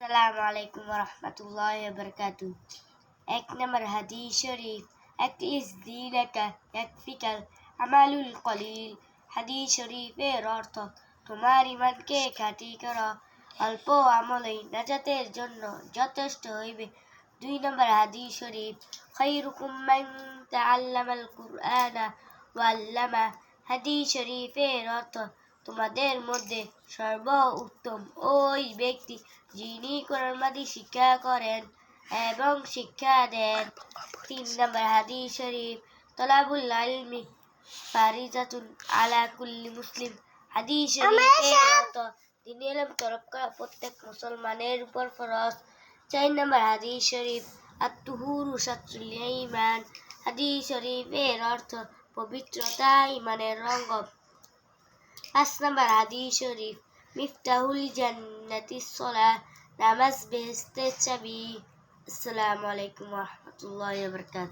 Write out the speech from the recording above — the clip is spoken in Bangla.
আসসালামু আলাইকুম ওয়া রাহমাতুল্লাহি ওয়া বারাকাতুহু। ১ নম্বর হাদিস শরীফ, আকলিস দীনাকা ইয়াকফিকাল আমালুল কলিল। হাদিস শরীফের অর্থ, তোমার ঈমানকে খাঁটি করো, অল্প আমলেই নাজাতের জন্য যথেষ্ট হইবে। ২ নম্বর হাদিস শরীফ, খায়রুকুম মান তাআল্লামাল কুরআনা ওয়া আল্লামা। হাদিস শরীফের অর্থ, তোমাদের মধ্যে সর্বোত্তম ওই ব্যক্তি যিনি কোরআন মাজিদ শিক্ষা করেন এবং শিক্ষা দেন। ৩ নম্বর হাদিস শরীফ, তলাবুল ইলমি ফারিজাতুন আলা কুল্লি মুসলিম। হাদিস শরীফের অর্থ, দ্বীনি ইলম তলব করা প্রত্যেক মুসলমানের উপর ফরজ। ৪ নম্বর হাদিস শরীফ, আত-তুহুরু শাতরুল ঈমান। হাদিস শরীফের অর্থ, পবিত্রতা ঈমানের অঙ্গ। ৫ নম্বর হাদিস শরীফ, মিফতাহুল জান্নাতিস সালাহ। নামাজ বেহেশতের চাবি। আসসালামু আলাইকুম ওয়া রাহমাতুল্লাহি ওয়া বারাকাতুহু।